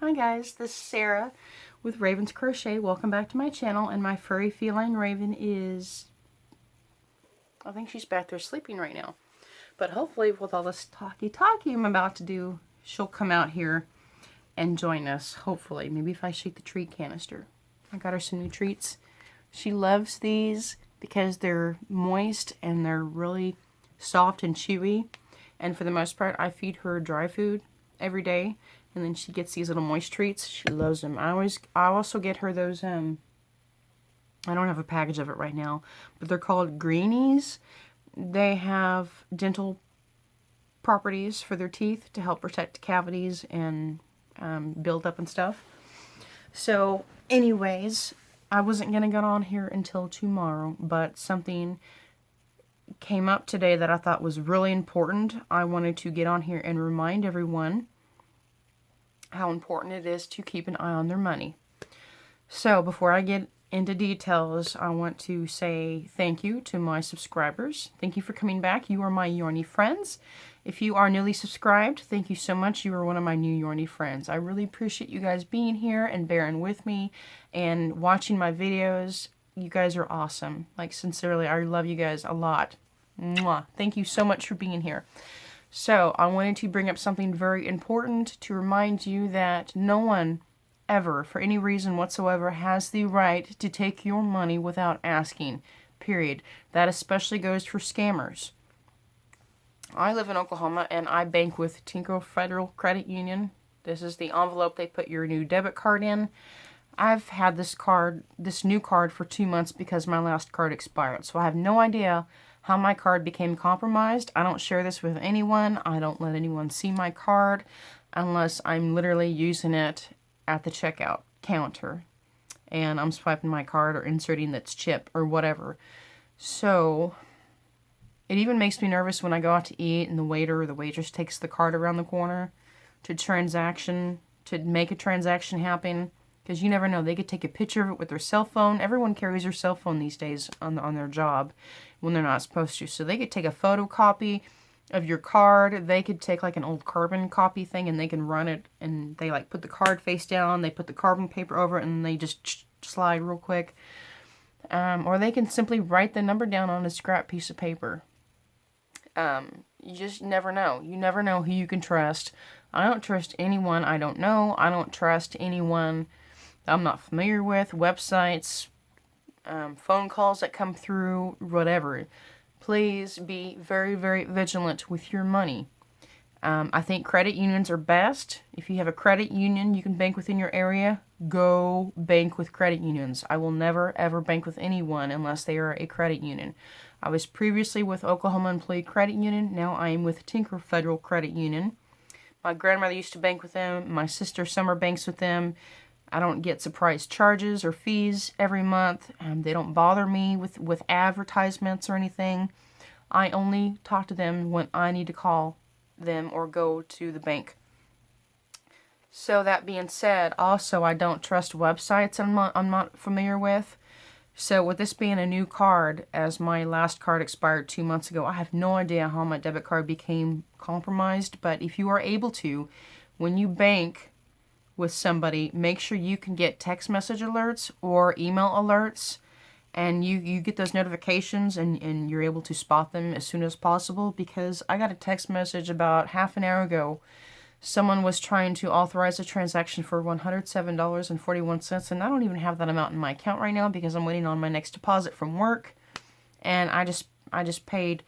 Hi guys, this is Sarah with Raven's Crochet. Welcome back to my channel, and my furry feline Raven is, I think she's back there sleeping right now. But hopefully with all this talky I'm about to do, she'll come out here and join us, hopefully. Maybe if I shake the treat canister. I got her some new treats. She loves these because they're moist and they're really soft and chewy. And for the most part, I feed her dry food every day. And then she gets these little moist treats. She loves them. I also get her those, I don't have a package of it right now, but they're called greenies. They have dental properties for their teeth to help protect cavities and build up and stuff. So anyways, I wasn't going to get on here until tomorrow, but something came up today that I thought was really important. I wanted to get on here and remind everyone how important it is to keep an eye on their money. So before I get into details, I want to say thank you to my subscribers. Thank you for coming back. You are my Yarny friends. If you are newly subscribed, thank you so much. You are one of my new Yarny friends. I really appreciate you guys being here and bearing with me and watching my videos. You guys are awesome. Like, sincerely, I love you guys a lot. Mwah. Thank you so much for being here. So, I wanted to bring up something very important to remind you that no one ever, for any reason whatsoever, has the right to take your money without asking, period. That especially goes for scammers. I live in Oklahoma and I bank with Tinker Federal Credit Union. This is the envelope they put your new debit card in. I've had this new card for 2 months because my last card expired, so I have no idea how my card became compromised. I don't share this with anyone. I don't let anyone see my card unless I'm literally using it at the checkout counter and I'm swiping my card or inserting that's chip or whatever. So it even makes me nervous when I go out to eat and the waiter or the waitress takes the card around the corner to make a transaction happen, because you never know. They could take a picture of it with their cell phone. Everyone carries their cell phone these days on their job when they're not supposed to. So they could take a photocopy of your card. They could take like an old carbon copy thing and they can run it, and they like put the card face down, they put the carbon paper over it, and they just slide real quick. Or they can simply write the number down on a scrap piece of paper. You just never know. You never know who you can trust. I don't trust anyone I don't know. I don't trust anyone I'm not familiar with, websites, phone calls that come through, whatever. Please be very, very vigilant with your money. I think credit unions are best. If you have a credit union you can bank within your area, go bank with credit unions. I will never, ever bank with anyone unless they are a credit union. I was previously with Oklahoma Employee Credit Union. Now I am with Tinker Federal Credit Union. My grandmother used to bank with them. My sister summer banks with them. I don't get surprise charges or fees every month. They don't bother me with advertisements or anything. I only talk to them when I need to call them or go to the bank. So that being said, also I don't trust websites I'm not familiar with. So with this being a new card, as my last card expired 2 months ago, I have no idea how my debit card became compromised. But if you are able to, when you bank with somebody, make sure you can get text message alerts or email alerts, and you get those notifications and you're able to spot them as soon as possible, because I got a text message about half an hour ago. Someone was trying to authorize a transaction for $107.41, and I don't even have that amount in my account right now because I'm waiting on my next deposit from work, and I just paid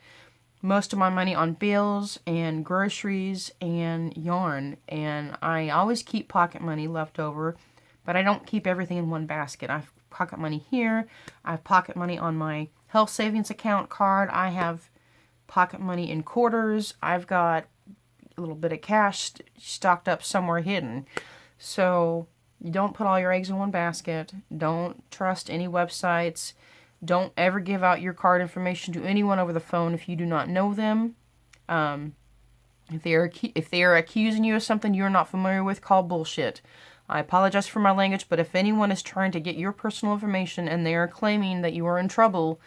most of my money on bills and groceries and yarn, and I always keep pocket money left over, but I don't keep everything in one basket. I have pocket money here, I have pocket money on my health savings account card, I have pocket money in quarters, I've got a little bit of cash stocked up somewhere hidden. So you don't put all your eggs in one basket. Don't trust any websites. Don't ever give out your card information to anyone over the phone if you do not know them. If they are accusing you of something you're not familiar with, call bullshit. I apologize for my language, but if anyone is trying to get your personal information and they are claiming that you are in trouble,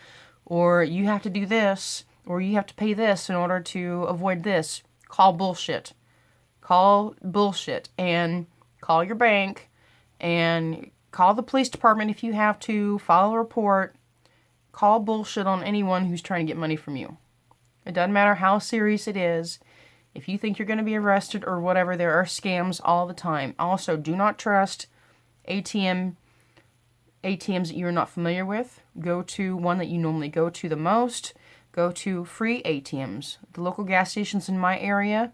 or you have to do this, or you have to pay this in order to avoid this, call bullshit. Call bullshit and call your bank and call the police department if you have to, file a report, call bullshit on anyone who's trying to get money from you. It doesn't matter how serious it is. If you think you're going to be arrested or whatever, there are scams all the time. Also, do not trust ATMs that you're not familiar with. Go to one that you normally go to the most. Go to free ATMs. The local gas stations in my area,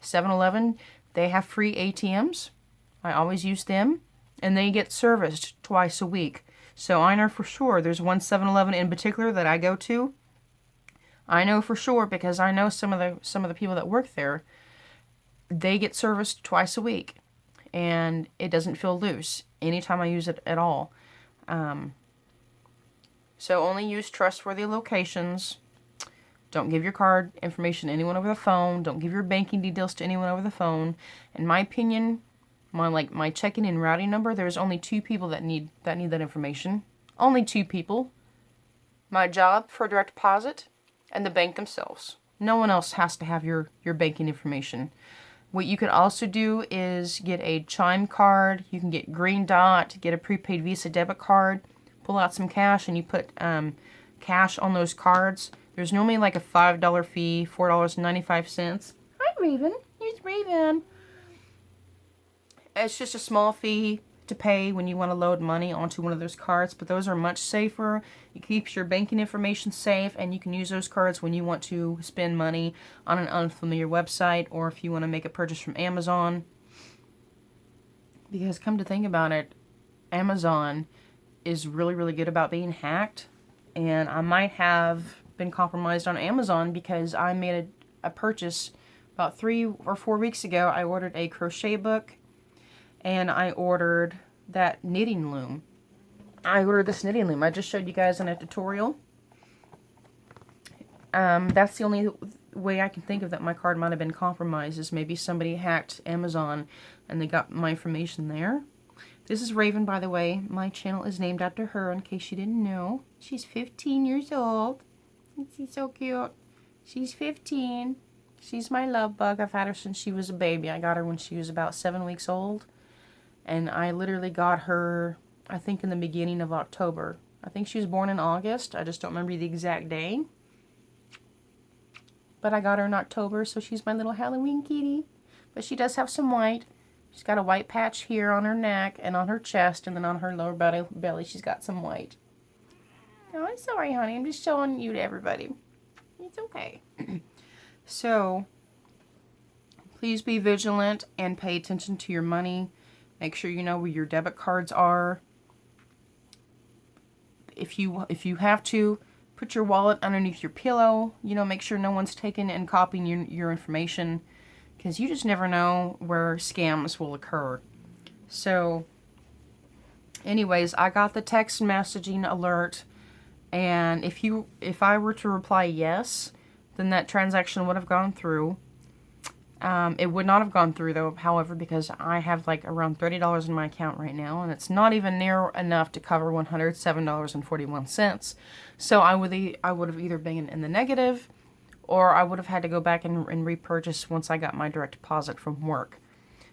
7-Eleven, they have free ATMs. I always use them, and they get serviced twice a week. So I know for sure there's one 7-Eleven in particular that I go to. I know for sure because I know some of the people that work there. They get serviced twice a week, and it doesn't feel loose anytime I use it at all. So only use trustworthy locations. Don't give your card information to anyone over the phone. Don't give your banking details to anyone over the phone. In my opinion, my checking and routing number, there's only 2 people that need that information. Only 2 people. My job for direct deposit and the bank themselves. No one else has to have your banking information. What you could also do is get a Chime card. You can get Green Dot, get a prepaid Visa debit card, pull out some cash, and you put cash on those cards. There's normally like a $5 fee, $4.95. Hi, Raven. Here's Raven. It's just a small fee to pay when you want to load money onto one of those cards, but those are much safer. It keeps your banking information safe, and you can use those cards when you want to spend money on an unfamiliar website or if you want to make a purchase from Amazon. Because come to think about it, Amazon is really, really good about being hacked, and I might have been compromised on Amazon because I made a purchase about 3 or 4 weeks ago. I ordered a crochet book, and I ordered that knitting loom. I ordered this knitting loom. I just showed you guys in a tutorial. That's the only way I can think of that my card might have been compromised, is maybe somebody hacked Amazon and they got my information there. This is Raven, by the way. My channel is named after her, in case you didn't know. She's 15 years old. She's so cute. She's 15. She's my love bug. I've had her since she was a baby. I got her when she was about 7 weeks old. And I literally got her, I think, in the beginning of October. I think she was born in August. I just don't remember the exact day. But I got her in October, so she's my little Halloween kitty. But she does have some white. She's got a white patch here on her neck and on her chest, and then on her lower belly she's got some white. Oh, I'm sorry, honey. I'm just showing you to everybody. It's okay. So, please be vigilant and pay attention to your money. Make sure you know where your debit cards are. If you have to, put your wallet underneath your pillow. You know, make sure no one's taking and copying your information, because you just never know where scams will occur. So, anyways, I got the text messaging alert, and if I were to reply yes, then that transaction would have gone through. It would not have gone through, though, however, because I have like around $30 in my account right now, and it's not even near enough to cover $107.41. So I would have either been in the negative, or I would have had to go back and repurchase once I got my direct deposit from work.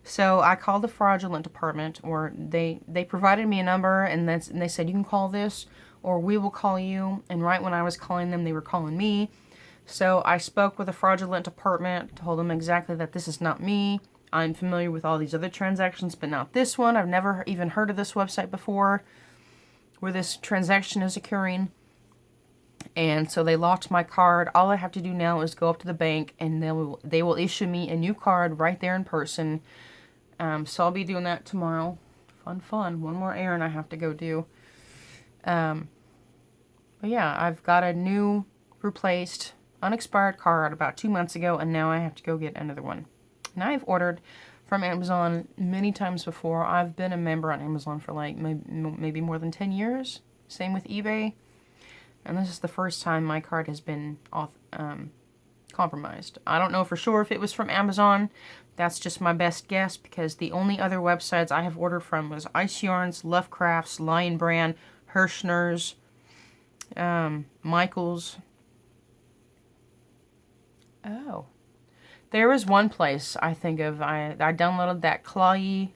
So I called the fraudulent department, or they provided me a number, and they said, you can call this, or we will call you. And right when I was calling them, they were calling me. So I spoke with the fraudulent department, told them exactly that this is not me. I'm familiar with all these other transactions, but not this one. I've never even heard of this website before where this transaction is occurring. And so they locked my card. All I have to do now is go up to the bank, and they will issue me a new card right there in person. So I'll be doing that tomorrow. Fun. One more errand I have to go do. But yeah, I've got a new replaced unexpired card about 2 months ago, and now I have to go get another one. And I've ordered from Amazon many times before. I've been a member on Amazon for like maybe more than 10 years. Same with eBay. And this is the first time my card has been compromised. I don't know for sure if it was from Amazon. That's just my best guess, because the only other websites I have ordered from was Ice Yarns, Love Crafts, Lion Brand, Hirschner's, Michael's. Oh. There was one place I think of. I downloaded that Clawy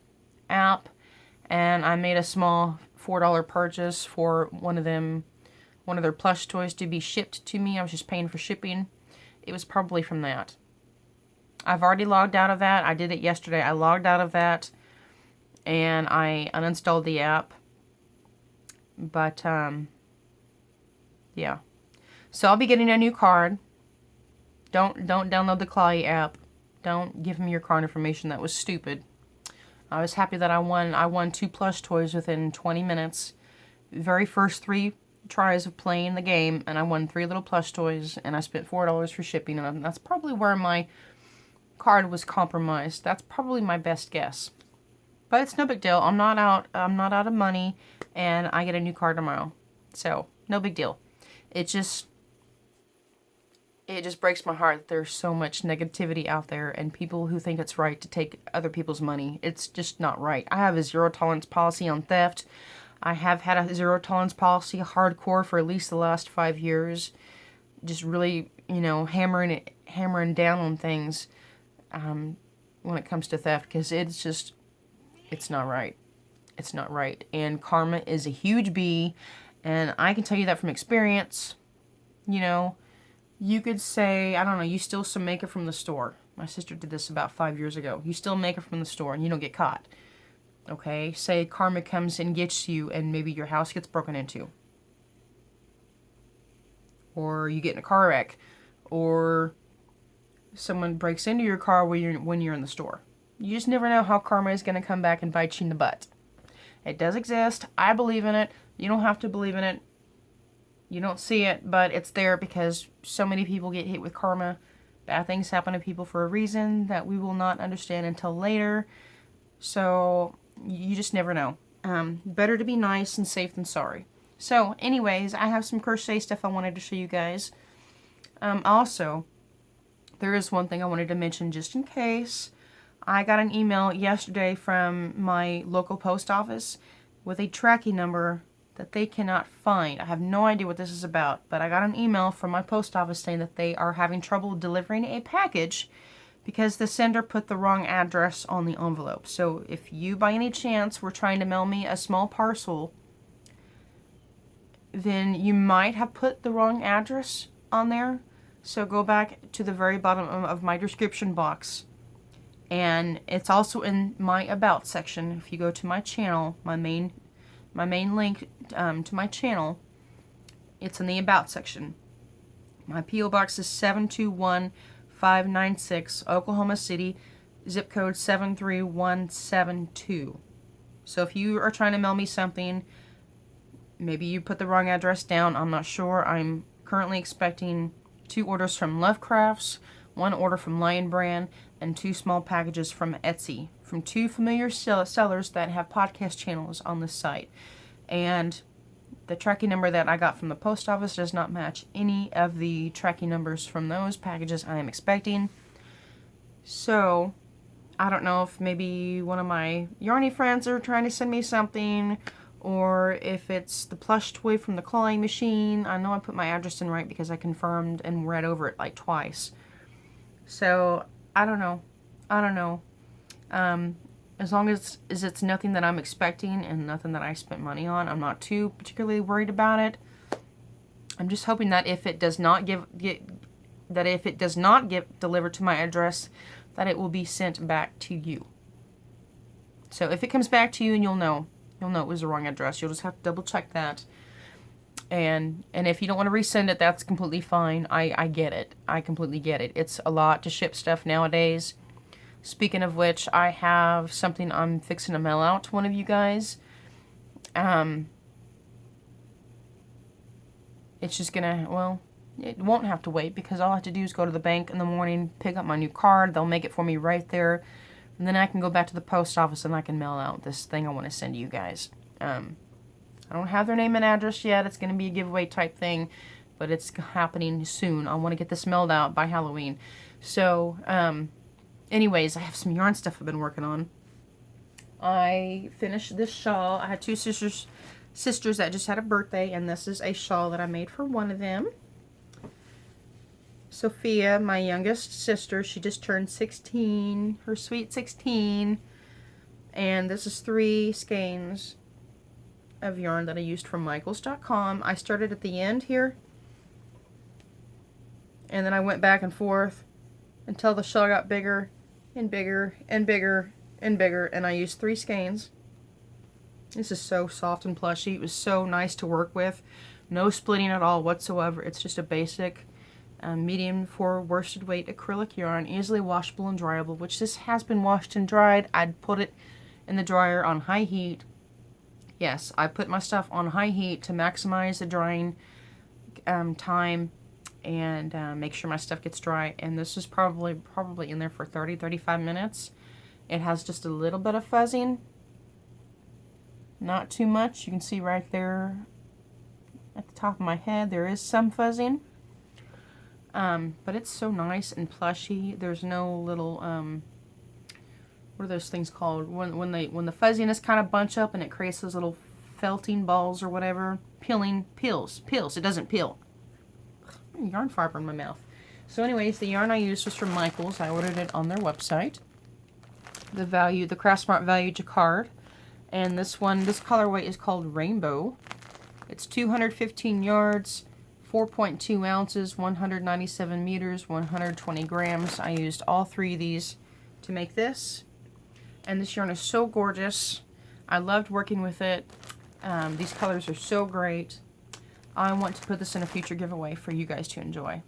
app, and I made a small $4 purchase for one of their plush toys to be shipped to me. I was just paying for shipping. It was probably from that. I've already logged out of that. I did it yesterday. I logged out of that, and I uninstalled the app. But, yeah. So I'll be getting a new card. Don't download the Clawy app. Don't give me your card information. That was stupid. I was happy that I won. I won 2 plush toys within 20 minutes. Very first 3 tries of playing the game, and I won 3 little plush toys, and I spent $4 for shipping, and that's probably where my card was compromised. That's probably my best guess. But it's no big deal. I'm not out of money, and I get a new card tomorrow. So, no big deal. It just breaks my heart that there's so much negativity out there and people who think it's right to take other people's money. It's just not right. I have a zero tolerance policy on theft. I have had a zero tolerance policy hardcore for at least the last 5 years. Just really, hammering down on things when it comes to theft, because it's not right. It's not right. And karma is a huge B, and I can tell you that from experience. You could say, I don't know, you steal some makeup from the store. My sister did this about 5 years ago. You steal makeup from the store and you don't get caught. Okay? Say karma comes and gets you and maybe your house gets broken into. Or you get in a car wreck. Or someone breaks into your car when you're in the store. You just never know how karma is going to come back and bite you in the butt. It does exist. I believe in it. You don't have to believe in it. You don't see it, but it's there because so many people get hit with karma. Bad things happen to people for a reason that we will not understand until later. So, you just never know. Better to be nice and safe than sorry. So, anyways, I have some crochet stuff I wanted to show you guys. Also, there is one thing I wanted to mention just in case. I got an email yesterday from my local post office with a tracking number that they cannot find. I have no idea what this is about, but I got an email from my post office saying that they are having trouble delivering a package because the sender put the wrong address on the envelope. So if you by any chance were trying to mail me a small parcel, then you might have put the wrong address on there. So go back to the very bottom of my description box, and it's also in my about section. If you go to my channel, my main link to my channel, it's in the about section. My P.O. Box is 721596, Oklahoma City, zip code 73172. So if you are trying to mail me something, maybe you put the wrong address down, I'm not sure. I'm currently expecting 2 orders from Lovecrafts, 1 order from Lion Brand, and 2 small packages from Etsy, from 2 familiar sellers that have podcast channels on this site. And the tracking number that I got from the post office does not match any of the tracking numbers from those packages I am expecting. So, I don't know if maybe one of my Yarny friends are trying to send me something, or if it's the plush toy from the clawing machine. I know I put my address in right because I confirmed and read over it like twice. So, I don't know. As long as it's nothing that I'm expecting and nothing that I spent money on, I'm not too particularly worried about it. I'm just hoping that if it does not get delivered to my address, that it will be sent back to you. So if it comes back to you, and you'll know it was the wrong address. You'll just have to double check that. And if you don't want to resend it, that's completely fine. I get it. I completely get it. It's a lot to ship stuff nowadays. Speaking of which, I have something I'm fixing to mail out to one of you guys. It's just gonna, well, it won't have to wait because all I have to do is go to the bank in the morning, pick up my new card. They'll make it for me right there. And then I can go back to the post office and I can mail out this thing I want to send to you guys. I don't have their name and address yet. It's going to be a giveaway type thing, but it's happening soon. I want to get this mailed out by Halloween. So, anyways, I have some yarn stuff I've been working on. I finished this shawl. I had 2 sisters that just had a birthday, and this is a shawl that I made for one of them. Sophia, my youngest sister, she just turned 16, her sweet 16. And this is 3 skeins of yarn that I used from Michaels.com. I started at the end here, and then I went back and forth until the shawl got bigger and bigger and bigger and bigger, and I used 3 skeins. This is so soft and plushy. It was so nice to work with. No splitting at all whatsoever. It's just a basic medium for worsted weight acrylic yarn, easily washable and dryable, which this has been washed and dried. I'd put it in the dryer on high heat. Yes, I put my stuff on high heat to maximize the drying time and make sure my stuff gets dry. And this is probably in there for 30-35 minutes. It has just a little bit of fuzzing, not too much. You can see right there at the top of my head there is some fuzzing, but it's so nice and plushy. There's no little what are those things called when the fuzziness kind of bunch up and it creates those little felting balls or whatever. Pills. It doesn't peel. Yarn fiber in my mouth. So anyways, the yarn I used was from Michaels. I ordered it on their website. The Craftsmart value jacquard, and this colorway is called Rainbow. It's 215 yards, 4.2 ounces, 197 meters, 120 grams. I used all 3 of these to make this, and this yarn is so gorgeous. I loved working with it. These colors are so great. I want to put this in a future giveaway for you guys to enjoy.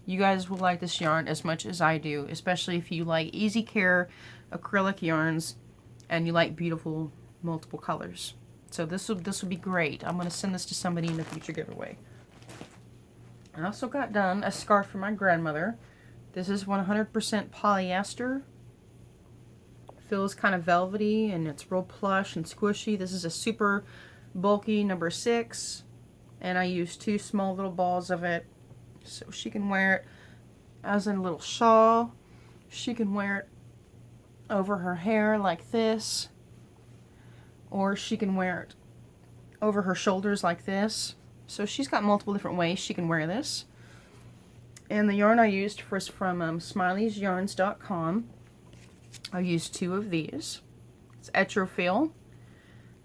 You guys will like this yarn as much as I do, especially if you like easy care acrylic yarns and you like beautiful multiple colors. So this will be great. I'm going to send this to somebody in a future giveaway. I also got done a scarf for my grandmother. This is 100% polyester. Feels kind of velvety and it's real plush and squishy. This is a super bulky number 6. And I used 2 small little balls of it so she can wear it as a little shawl. She can wear it over her hair like this, or she can wear it over her shoulders like this. So she's got multiple different ways she can wear this. And the yarn I used was from Smiley'sYarns.com. I used 2 of these. It's Etrophyll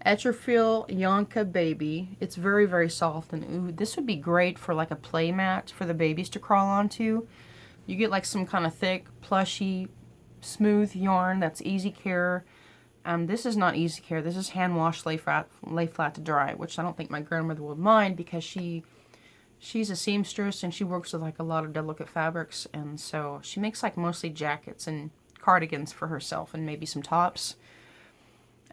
Yonka Baby. It's very, very soft, and ooh, this would be great for like a play mat for the babies to crawl onto. You get like some kind of thick, plushy, smooth yarn that's easy care. This is not easy care. This is hand wash, lay flat to dry, which I don't think my grandmother would mind because she's a seamstress and she works with like a lot of delicate fabrics, and so she makes like mostly jackets and cardigans for herself and maybe some tops.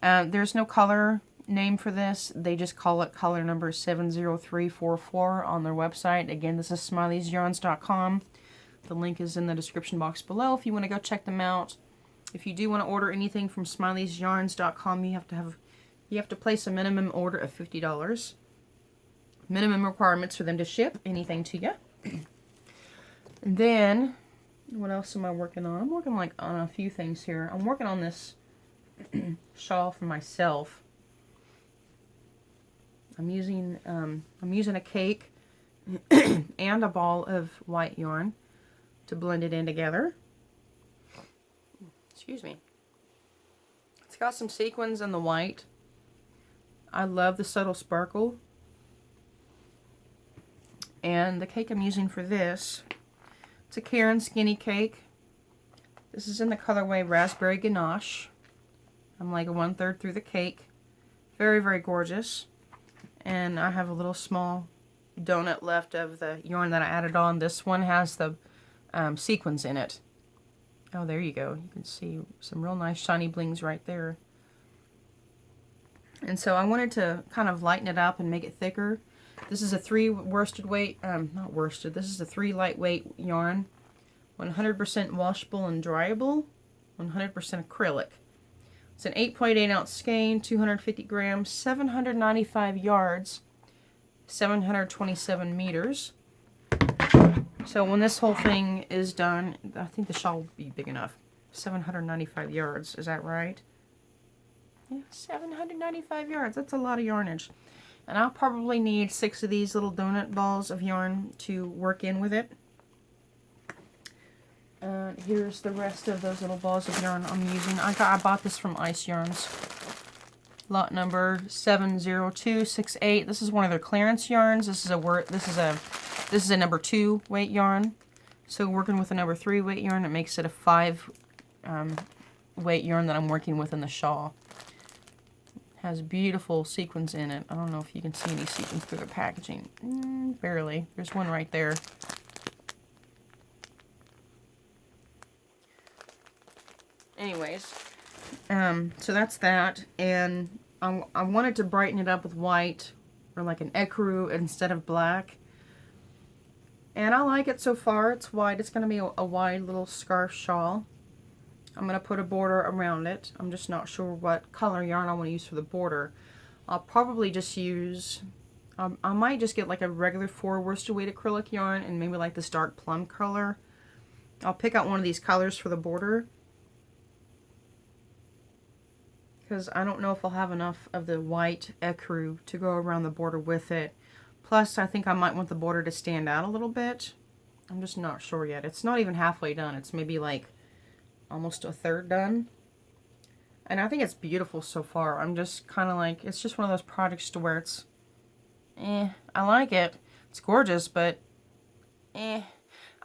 There's no color name for this. They just call it color number 70344 on their website. Again, this is Smiley'sYarns.com. The link is in the description box below if you want to go check them out. If you do want to order anything from Smiley'sYarns.com, you have to place a minimum order of $50. Minimum requirements for them to ship anything to you. And then, what else am I working on? I'm working like on a few things here. I'm working on this shawl for myself. I'm using a cake and a ball of white yarn to blend it in together. Excuse me. It's got some sequins in the white. I love the subtle sparkle. And the cake I'm using for this, it's a Karen Skinny cake. This is in the colorway Raspberry Ganache. I'm like 1/3 through the cake. Very, very gorgeous. And I have a little small donut left of the yarn that I added on. This one has the sequins in it. Oh, there you go. You can see some real nice shiny blings right there. And so I wanted to kind of lighten it up and make it thicker. This is a 3 worsted weight, not worsted, this is a 3 lightweight yarn. 100% washable and dryable. 100% acrylic. It's an 8.8 ounce skein, 250 grams, 795 yards, 727 meters. So when this whole thing is done, I think the shawl will be big enough. 795 yards, is that right? Yeah, 795 yards. That's a lot of yarnage. And I'll probably need 6 of these little donut balls of yarn to work in with it. Here's the rest of those little balls of yarn I'm using. I bought this from Ice Yarns. Lot number 70268. This is one of their clearance yarns. This is a number 2 weight yarn. So working with a number 3 weight yarn, it makes it a 5 weight yarn that I'm working with in the shawl. Has beautiful sequins in it. I don't know if you can see any sequins through the packaging. Barely. There's one right there. Anyways, so that's that, and I wanted to brighten it up with white, or like an ecru instead of black, and I like it so far. It's white. It's going to be a wide little scarf shawl. I'm going to put a border around it. I'm just not sure what color yarn I want to use for the border. I'll probably just use, I might just get like a regular 4 worsted weight acrylic yarn and maybe like this dark plum color. I'll pick out one of these colors for the border, because I don't know if I'll have enough of the white ecru to go around the border with it. Plus, I think I might want the border to stand out a little bit. I'm just not sure yet. It's not even halfway done. It's maybe like almost a third done. And I think it's beautiful so far. I'm just kind of like, it's just one of those projects to where it's, I like it. It's gorgeous, but, I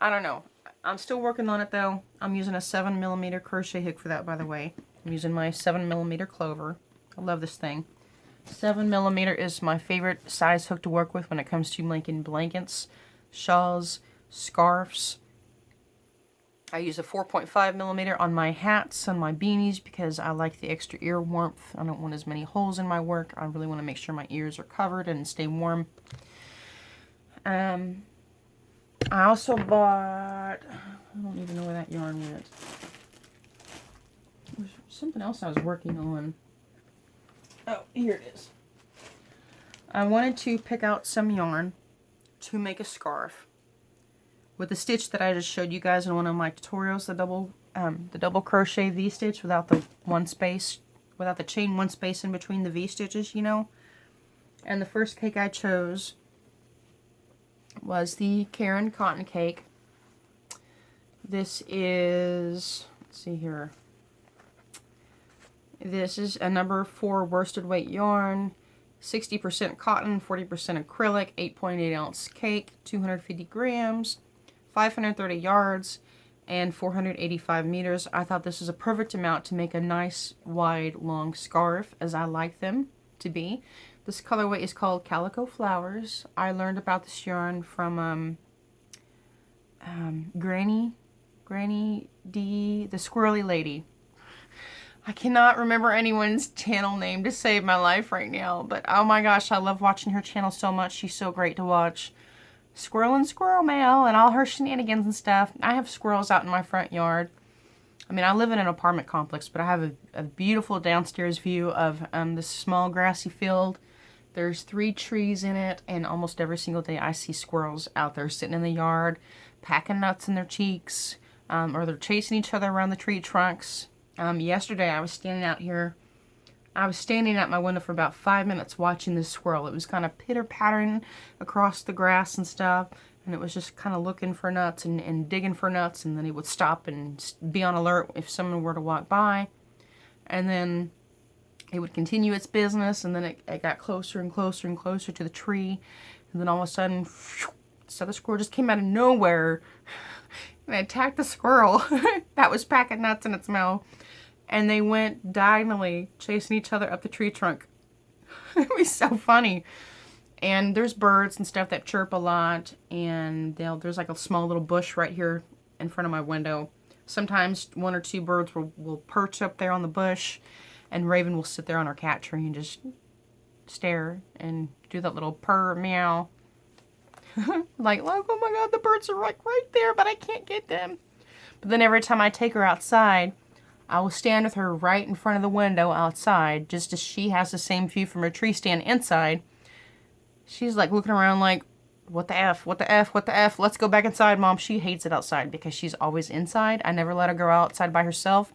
don't know. I'm still working on it though. I'm using a 7mm crochet hook for that, by the way. I'm using my 7mm clover. I love this thing. 7mm is my favorite size hook to work with when it comes to making blankets, shawls, scarves. I use a 4.5mm on my hats and my beanies because I like the extra ear warmth. I don't want as many holes in my work. I really want to make sure my ears are covered and stay warm. I also bought, I don't even know where that yarn went. There's something else I was working on. Oh, here it is. I wanted to pick out some yarn to make a scarf with the stitch that I just showed you guys in one of my tutorials, the double crochet V-stitch without the without the chain one space in between the V-stitches, you know. And the first cake I chose was the Karen cotton cake. This is, let's see here. This is a number 4 worsted weight yarn, 60% cotton, 40% acrylic, 8.8 ounce cake, 250 grams, 530 yards, and 485 meters. I thought this was a perfect amount to make a nice, wide, long scarf, as I like them to be. This colorway is called Calico Flowers. I learned about this yarn from Granny D, the Squirrely Lady. I cannot remember anyone's channel name to save my life right now, but oh my gosh, I love watching her channel so much. She's so great to watch. Squirrel and Squirrel Mail and all her shenanigans and stuff. I have squirrels out in my front yard. I mean, I live in an apartment complex, but I have a beautiful downstairs view of this small grassy field. There's 3 trees in it, and almost every single day I see squirrels out there sitting in the yard, packing nuts in their cheeks, or they're chasing each other around the tree trunks. Yesterday I was standing out here. I was standing at my window for about 5 minutes watching this squirrel. It was kind of pitter-pattering across the grass and stuff, and it was just kind of looking for nuts and digging for nuts, and then it would stop and be on alert if someone were to walk by, and then it would continue its business, and then it got closer and closer and closer to the tree, and then all of a sudden, so the squirrel just came out of nowhere and attacked the squirrel that was packing nuts in its mouth. And they went diagonally chasing each other up the tree trunk. It was so funny. And there's birds and stuff that chirp a lot. And there's like a small little bush right here in front of my window. Sometimes 1 or 2 birds will perch up there on the bush. And Raven will sit there on her cat tree and just stare and do that little purr meow. like, oh my god, the birds are like right there, but I can't get them. But then every time I take her outside, I will stand with her right in front of the window outside, just as she has the same view from her tree stand inside. She's like looking around like, what the F, what the F, what the F, let's go back inside, Mom. She hates it outside because she's always inside. I never let her go outside by herself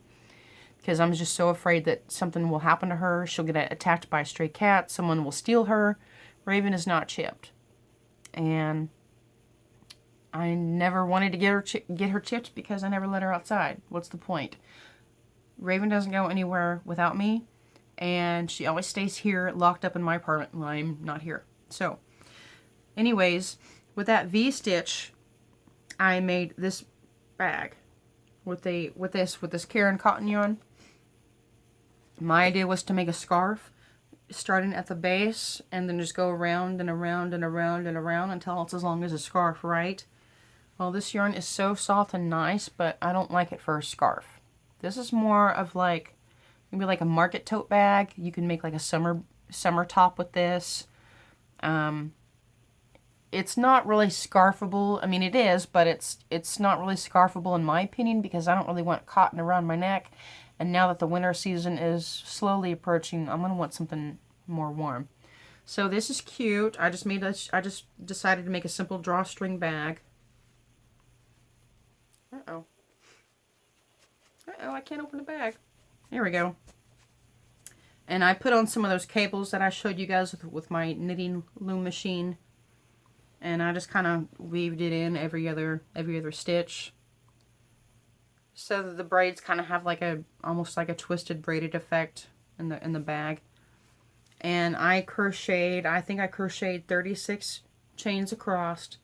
because I'm just so afraid that something will happen to her. She'll get attacked by a stray cat. Someone will steal her. Raven is not chipped. And I never wanted to get her chips because I never let her outside. What's the point? Raven doesn't go anywhere without me, and she always stays here locked up in my apartment when I'm not here. So, anyways, with that V-stitch, I made this bag with this Karen cotton yarn. My idea was to make a scarf starting at the base and then just go around and around and around and around until it's as long as a scarf, right? Well, this yarn is so soft and nice, but I don't like it for a scarf. This is more of like, maybe like a market tote bag. You can make like a summer top with this. It's not really scarfable. I mean, it is, but it's not really scarfable in my opinion because I don't really want cotton around my neck. And now that the winter season is slowly approaching, I'm gonna want something more warm. So this is cute. I just decided to make a simple drawstring bag. Uh-oh. Uh-oh, I can't open the bag. There we go. And I put on some of those cables that I showed you guys with my knitting loom machine. And I just kind of weaved it in every other stitch. So that the braids kind of have like almost like a twisted braided effect in the bag. And I think I crocheted 36 chains across.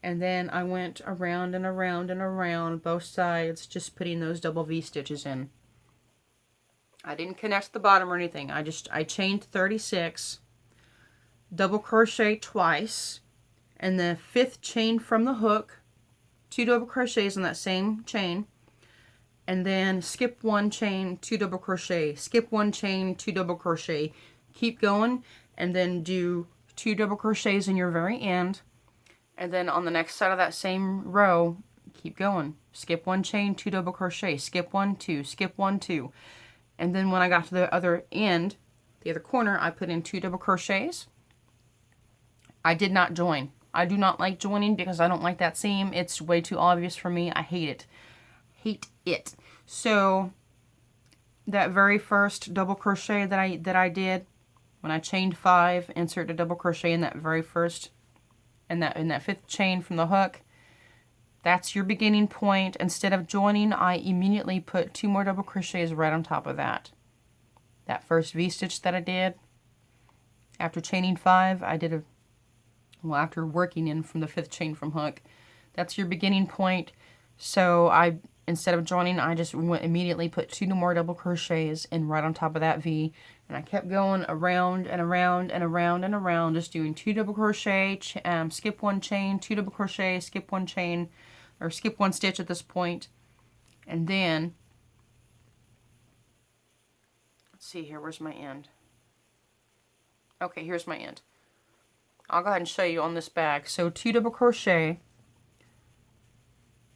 And then I went around and around and around both sides, just putting those double V stitches in. I didn't connect the bottom or anything. I chained 36, double crochet twice, and the 5th chain from the hook, 2 double crochets in that same chain, and then skip 1 chain, 2 double crochet, skip 1 chain, 2 double crochet. Keep going, and then do 2 double crochets in your very end. And then on the next side of that same row, keep going. Skip 1 chain, 2 double crochet, skip 1, 2, skip 1, 2. And then when I got to the other end, the other corner, I put in 2 double crochets. I did not join. I do not like joining because I don't like that seam. It's way too obvious for me. I hate it. Hate it. So that very first double crochet that I did, when I chained 5, insert a double crochet in that very first, in that 5th chain from the hook. That's your beginning point. Instead of joining, I immediately put 2 more double crochets right on top of that. That first V-stitch that I did, after chaining 5, I did after working in from the 5th chain from hook. That's your beginning point. So instead of joining, I just immediately put 2 more double crochets in right on top of that V. And I kept going around and around and around and around, just doing 2 double crochet, skip 1 chain, 2 double crochet, skip 1 chain, or skip 1 stitch at this point. And then, let's see here, where's my end? Okay, here's my end. I'll go ahead and show you on this bag. So 2 double crochet,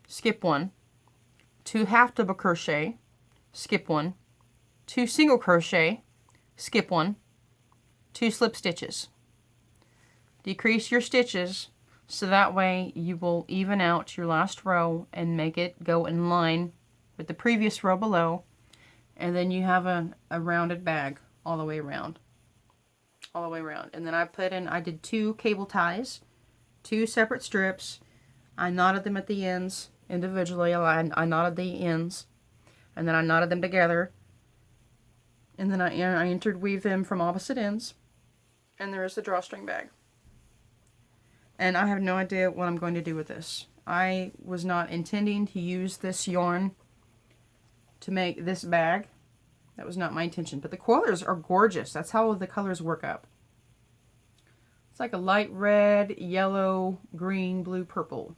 skip 1, 2 half double crochet, skip 1, 2 single crochet, skip 1, 2 slip stitches. Decrease your stitches so that way you will even out your last row and make it go in line with the previous row below, and then you have a rounded bag all the way around. All the way around. And then I did 2 cable ties, 2 separate strips. I knotted them at the ends individually. I knotted the ends, and then I knotted them together. And then I interweave them from opposite ends. And there's the drawstring bag. And I have no idea what I'm going to do with this. I was not intending to use this yarn to make this bag. That was not my intention. But the colors are gorgeous. That's how the colors work up. It's like a light red, yellow, green, blue, purple.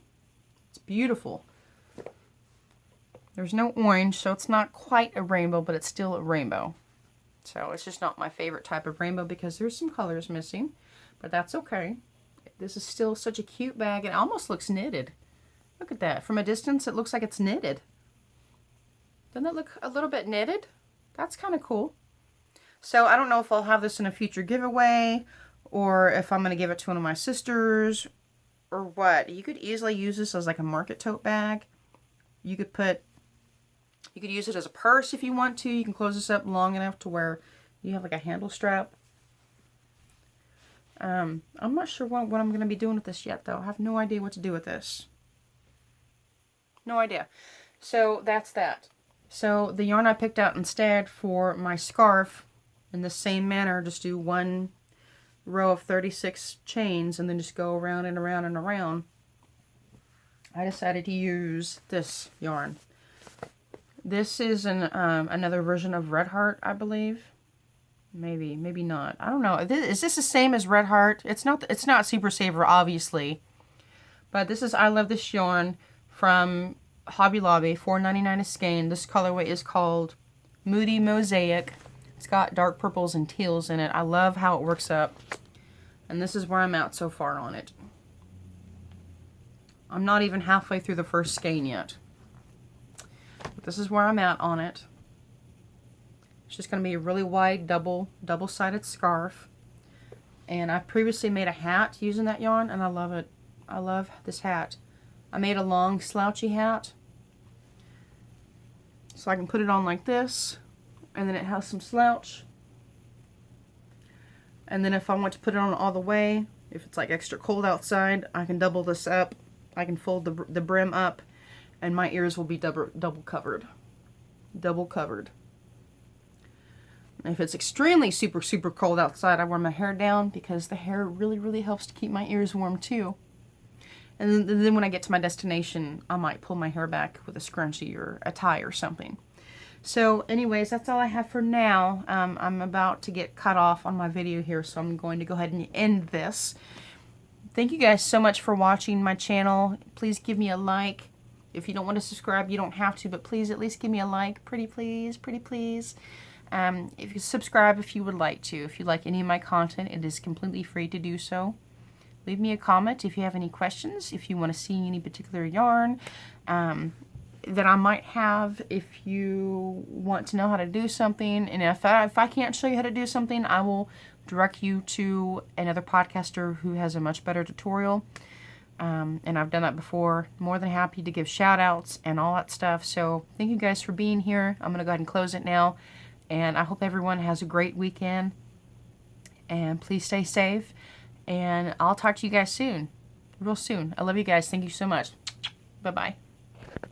It's beautiful. There's no orange, so it's not quite a rainbow, but it's still a rainbow. So it's just not my favorite type of rainbow because there's some colors missing. But that's okay. This is still such a cute bag. It almost looks knitted. Look at that. From a distance, it looks like it's knitted. Doesn't it look a little bit knitted? That's kind of cool. So I don't know if I'll have this in a future giveaway or if I'm going to give it to one of my sisters or what. You could easily use this as like a market tote bag. You could use it as a purse if you want to. You can close this up long enough to where you have like a handle strap. I'm not sure what I'm going to be doing with this yet, though. I have no idea what to do with this. No idea. So that's that. So the yarn I picked out instead for my scarf, in the same manner, just do one row of 36 chains and then just go around and around and around. I decided to use this yarn. This is another version of Red Heart, I believe. Maybe not. I don't know. Is this the same as Red Heart? It's not Super Saver, obviously. But this is I Love This Yarn from Hobby Lobby, $4.99 a skein. This colorway is called Moody Mosaic. It's got dark purples and teals in it. I love how it works up. And this is where I'm at so far on it. I'm not even halfway through the first skein yet. But this is where I'm at on it. It's just going to be a really wide double-sided scarf. And I previously made a hat using that yarn, and I love it. I love this hat. I made a long slouchy hat. So I can put it on like this, and then it has some slouch. And then if I want to put it on all the way, if it's like extra cold outside, I can double this up. I can fold the brim up, and my ears will be double covered. Double covered. If it's extremely super cold outside, I wear my hair down because the hair really helps to keep my ears warm too. And then when I get to my destination, I might pull my hair back with a scrunchie or a tie or something. So anyways, that's all I have for now. I'm about to get cut off on my video here, so I'm going to go ahead and end this. Thank you guys so much for watching my channel. Please give me a like. If you don't want to subscribe, you don't have to, but please at least give me a like. Pretty please. If you subscribe if you would like to. If you like any of my content, it is completely free to do so. Leave me a comment if you have any questions, if you want to see any particular yarn that I might have, if you want to know how to do something, and if I can't show you how to do something, I will direct you to another podcaster who has a much better tutorial. And I've done that before. More than happy to give shout outs and all that stuff. So thank you guys for being here. I'm going to go ahead and close it now. And I hope everyone has a great weekend. And please stay safe. And I'll talk to you guys soon. Real soon. I love you guys. Thank you so much. Bye-bye.